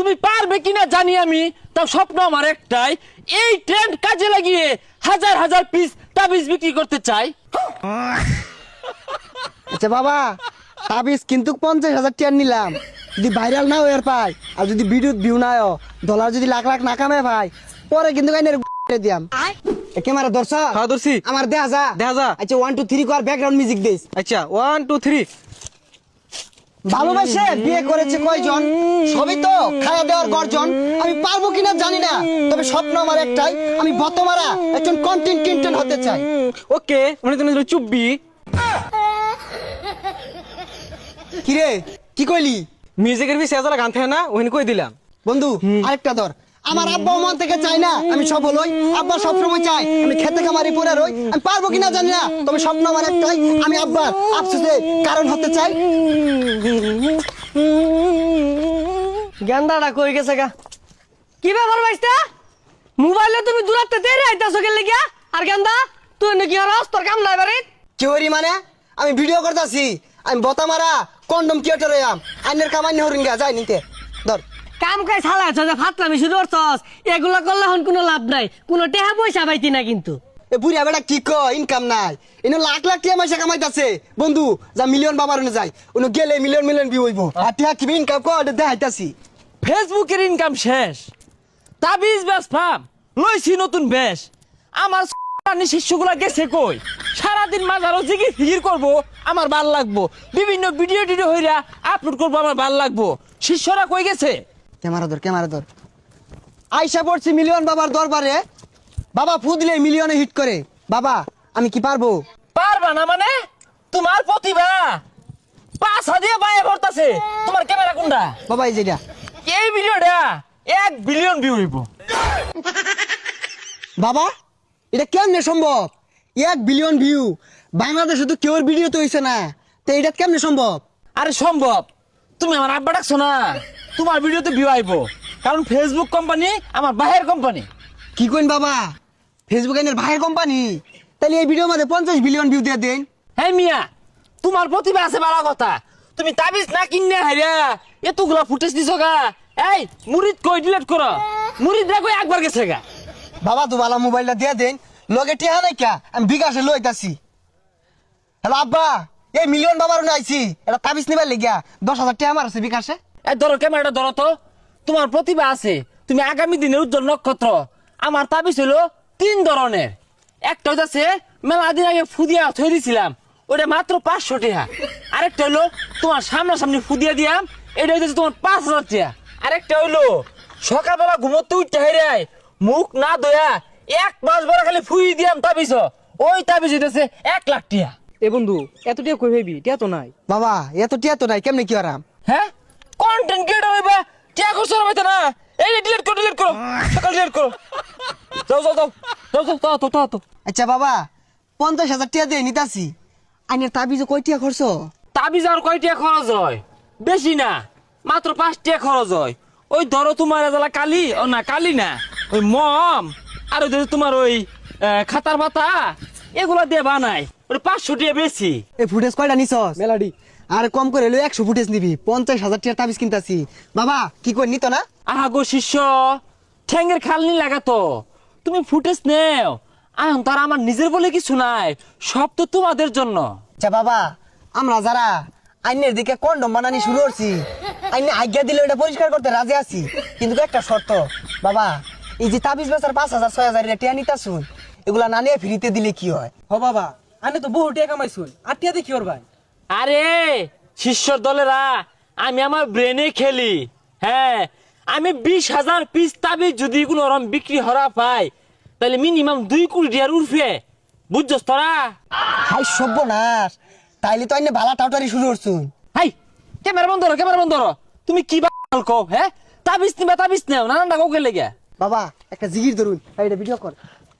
তুমি পারবে কিনা জানি আমি, তাও স্বপ্ন আমার একটাই, এই ট্রেন্ড কাজে লাগিয়ে হাজার হাজার পিস তাবিজ বিক্রি করতে চাই। আচ্ছা বাবা, তাবিজ কিন্তু 50,000 টাকা নিলাম, যদি ভাইরাল না হয়ে পাই আর যদি ভিডিও ভিউ না হয়, ডলার যদি লাখ লাখ না কামে ভাই, পরে কিন্তু গাইনের দিয়াম। ক্যামেরা ধরছ? হ্যাঁ ধরছি। আমার দেখা যা দেখা যা। আচ্ছা 1 2 3 কর, ব্যাকগ্রাউন্ড মিউজিক দিস। আচ্ছা 1 2 3। ভালোবাসে বিয়ে করেছে কয়জন, সবই তো খাওয়া দেওয়ার গর্জন। আমি পারবো কিনা জানি না, তবে স্বপ্ন আমার একটাই, আমি বতমারা একজন কন্টেন্ট ক্রিয়েটর হতে চাই। ওকে, মানে তুমি চুপবি। কিরে কি কইলি? মিউজিকের বি সেজালা গান থাকে না, ওখানে কই দিলাম। বন্ধু আরেকটা ধর। আমার আব্বা মন থেকে চাই না আমি সফল হই, আব্বা সবসময় চাই আমি খেতে খামারি পড়ে রই। আমি পারবো কিনা জানি না, তবে স্বপ্ন আমার একটাই, আমি আব্বার আফসোসে কারণ হতে চাই। গেন্দাটা কই গেছে গা? কি ব্যাপার ভাইস্তা? মোবাইলে তুমি দূরাতে তেরে আইতাছো গেলে গিয়া? আর গেন্দা তুই নাকি হরাস, তোর কাম নাই বাড়ি? কেউরি মানে আমি ভিডিও করতেছি, আমি বতামারা কন্ডম ক্রিয়েটর হইয়াম, আইনের কামাই হরিঙ্গা যাই নিতে ধর। কাম কাজ ছাড়াছ যে ফাতলামি শুরু করছস, এগুলা করলে হন কোনো লাভ নাই, কোনো টেহা পয়সা পাইতি না কিন্তু। এ বুড়িয়া বেটা কি কয় ইনকাম নাই, এনে লাখ লাখ টাকা মাসে কামাইতাছে। বন্ধু যা মিলিয়ন বাবার যায়, ওনো গেলে মিলিয়ন মিলিয়ন ভিউ হইব। আর টিয়া কি ইনকাম কর দেখাইতাছি। ফেসবুকের ইনকাম শেষ, তাবিজ ব্যবসাম লইছি নতুন বেশ। আমার শিষ্যগুলা গেছে কই? সারাদিন মাঝারও জিগির ফিগির করবো, আমার ভাল লাগবো। বিভিন্ন ভিডিও টিডিও হইরা আপলোড করবো, আমার ভাল লাগবো। শিষ্যরা কই গেছে? ক্যামেরা ধর, ক্যামেরা ধর। আইসা পড়ছি মিলিয়ন বাবার দরবারে, বাবা ফু দিলে মিলিয়নে হিট করে। বাবা আমি কি পারবো? পারবা না মানে? তোমার প্রতিভা পাছা দিয়ে বাইরে ভরতাছে। তোমার ক্যামেরা কোনটা? বাবা এই যেটা। এই ভিডিওটা 1 বিলিয়ন ভিউ হইব। বাবা এটা কেমনে সম্ভব? 1 বিলিয়ন ভিউ বাংলাদেশে তো কেউর ভিডিও তো হইছে না, তো এটা কেমনে সম্ভব? আরে সম্ভব, তুমি আমার আব্বা ডাকছো না, তোমার ভিডিওতে ভিউ আইব। কারণ ফেসবুক কোম্পানি আমার বাহির কোম্পানি। কি কইন বাবা, ফেসবুক এর ভাইয়ের কোম্পানি? তাহলে এই ভিডিওর মধ্যে 50 বিলিয়ন ভিউ দিয়ে দেন। হ্যাঁ মিয়া, তোমার প্রতিভা আছে বালা কথা, তুমি তাবিজ না কিনে হাইরা এতগুলা ফুটেজ দিছো গা। এই মুরিদ কই ডিলিট করো, মুরিদ রা কই একবার গেছে গা। বাবা তো বালা মোবাইলটা দিয়ে দেন, লগে টিহা নাই কা, আমি বিকাশে লইতাছি। হ্যালো আব্বা, এই মিলিয়ন বাবার আইছি, এটা তাবিজ নিবার লাগিয়া 10,000 টাকা আমার আছে বিকাশে। এই ধরো ক্যামেরাটা ধরো তো, তোমার প্রতিভা আছে, তুমি আগামী দিনের উজ্জ্বল নক্ষত্র। আমার তাবিজ হলো 3 ধরনের। একটা হচ্ছে মেলা দিন আগে ফুদিয়া থই দিছিলাম, ওটা মাত্র 500 টাকা। আরেকটা হলো তোমার সামনাসামনি ফুদিয়া দিয়াম, এটা হচ্ছে তোমার 5,000 টাকা। আরেকটা হইলো সকালবেলা ঘুমোতে উঠতে হেরে মুখ না ধোয়া 1 মাস বড় খালি ফুই দিয়াম তাবিজ, ওই তাবিজ হইতেছে 1 লাখ টাকা। এ বন্ধু এত টিয়া কই ভাবি, টিয়া তো নাই। বাবা এত টিয়া তো নাই, কেমনে কি আরাম? হ্যাঁ কন্টেন্ট ক্রিয়েটর হইবা, টিয়া করছো না হইতো না। এই ডিলিট করো, ডিলিট করো, সকাল ডিলিট করো। যাও যাও যাও যাও যাও যাও তো তো। আচ্ছা বাবা 50,000 টাকা দিয়ে নিতাছি, আইনের তাবিজে কয় টাকা খরচ? তাবিজ আর কয় টাকা খরচ হয়? বেশি না, মাত্র 5 টাকা খরচ হয়। ওই ধরো তোমার এজালা কালি, ও না কালি না, ওই মম আর ওই তোমার ওই খাতার পাতা, এগুলা দিয়ে বানাই, ওই 500 টাকা বেশি। এই ফুটেজ কয়টা নিছস? মেলাডি। আর কম করে হলো 100 ফুটেজ নিবি, 50,000 টাকার তাবিজ কিনতাছি। বাবা কি কই নিত না? আহা গো শিষ্য, ঠ্যাঙ্গের খালনি লাগাতো, তুমি ফুটেজ নেও। এখন তার আমার নিজের বলে কিছু নাই, সব তো তোমাদের জন্য। আচ্ছা বাবা, আমরা যারা আইনের দিকে কন্ডম বানানি শুরু করছি, আইনে আজ্ঞা দিলে ওটা পরিষ্কার করতে রাজি আছি, কিন্তু একটা শর্ত। বাবা এই যে তাবিজ বেচার 5,000 6,000 টাকা নিতাছুন, এগুলা না নিয়ে ফ্রিতে দিলে কি হয়? হ বাবা, আনে তো বহু টিয়া কামাইছুন, আর টিয়া দেখি ওর ভাই। আরে শিষ্যর দলেরা, আমি আমার ব্রেনে খেলি। হ্যাঁ, আমি 20,000 পিস তাবিজ যদি কোনো রকম বিক্রি হরা পাই, তাহলে মিনিমাম 2 কোটি টাকার উঠবে, বুঝছস তোরা? হাই সর্বনাশ, তাইলে তো আইনে ভালা টাউটারি শুরু করছুন। হাই ক্যামেরা বন্ধ করো, ক্যামেরা বন্ধ করো। তুমি কি বাল কও? হ্যাঁ তাবিজ নিবা, তাবিজ নেও, নানানটা কাউকে লেগে। বাবা একটা জিগির ধরুন, এটা ভিডিও কর।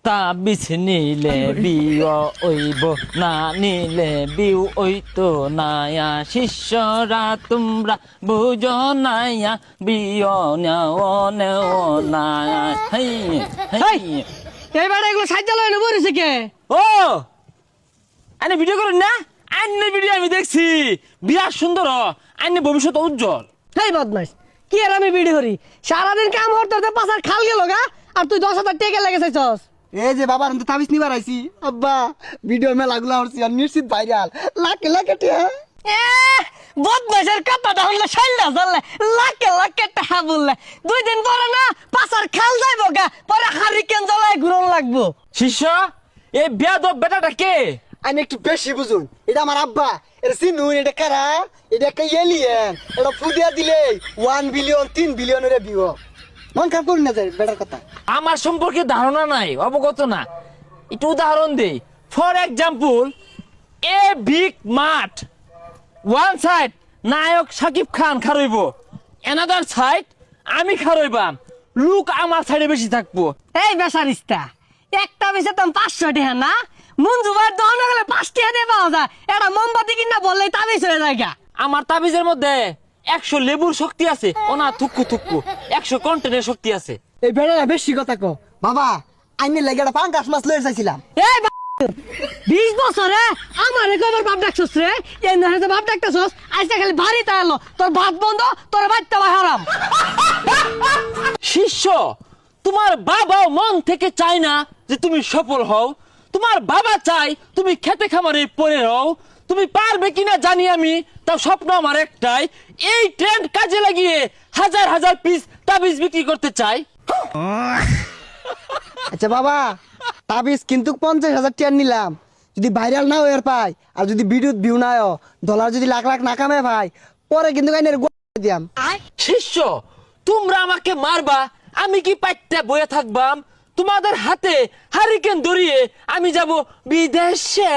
তাবিজ নিলে বিও ওইব, না নিলে বিউ ওইতো নায়া। শিষ্যরা তোমরা বুঝো নায়া, বিও নেও নেও নায়া। হাই হাই এইবার এগুলো সাইজা লয় না বরিছে কে? ও আইনে ভিডিও করুন না, আইনে ভিডিও আমি দেখছি, বিরাট সুন্দর, আইনে ভবিষ্যৎ উজ্জ্বল। হেই বদমাইশ, কি আর আমি বিড়ি করি সারাদিন কাম করতে পাশার খাল গেল গা আর তুই 10,000 টাকা লেগে চাইছস এই যে বাবার তো তাবিজ নিবার আইছি আব্বা ভিডিও মেলাগুলা হচ্ছে আর নিশ্চিত ভাইরাল লাখে লাখে টিয়া বদমাইশের কথাটা হলে সাইলা চললে লাখে লাখে টাকা বললে 2 দিন পরে না পাশার খাল যাইব গা পরে হারিকেন জ্বলাই ঘুরন লাগবো শিষ্য এই বেয়াদব বেটাটা কে? আমি একটু বেশি বুঝুন এটা আমার আব্বা এটা চিনু এটা কারা এটা একটা এলিয়েন এটা ফুদিয়া দিলে 1 বিলিয়ন 3 বিলিয়নের ভিউ মন খারাপ করুন না যায় বেটার কথা আমার সম্পর্কে ধারণা নাই, অবগত না। একটু উদাহরণ দেই। ফর এক্সাম্পল, এ বিগ মাঠ, ওয়ান সাইড নায়ক শাকিব খান খারইব, অ্যানাদার সাইড আমি খারইবাম, লুক আমার সাইডে বেশি থাকবো। এই বেসারিস্তা একটা বেশে তো 500 টাকা না মঞ্জু ভাই দহন গেলে 5 টাকা দিয়ে পাওয়া যায় এটা মোমবাতি কিনা বললেই তাবিজ হয়ে যায় গা। আমার তাবিজের মধ্যে 100 লেবুর শক্তি আছে, ও না থুক্কু থুক্কু 100 কন্টেনের শক্তি আছে। এই বেটারা বেশি কথা কো বাবা আইনের লাগে একটা পাঙ্কাশ মাছ লয়ে চাইছিলাম এই 20 বছরে আমার কবার বাপ ডাকছস রে এই না যে বাপ ডাকছস আজকে খালি ভারী তাইলো তোর ভাত বন্ধ তোর বাচ্চা ভাই হারাম। শিষ্য, তোমার বাবাও মন থেকে চায় না যে তুমি সফল হও। তোমার বাবা চাই তুমি খেতে খামারে পড়ে হও। তুমি পারবে কিনা জানি আমি, তাও স্বপ্ন আমার একটাই, এই ট্রেন্ড কাজে লাগিয়ে হাজার হাজার পিস তাবিজ বিক্রি করতে চাই। আচ্ছা বাবা তাবিজ কিন্তু 50,000 টাকা নিলাম, যদি ভাইরাল না হয়ে পাই আর যদি ভিডিও ভিউ না হয় ডলার যদি লাখ লাখ না কামে ভাই পরে কিন্তু আইনের দিয়াম। শিষ্য, তোমরা আমাকে মারবা, আমি কি পাইতে বয়ে থাকবাম? তোমাদের হাতে হারিকেন ধরিয়ে আমি যাব বিদেশে।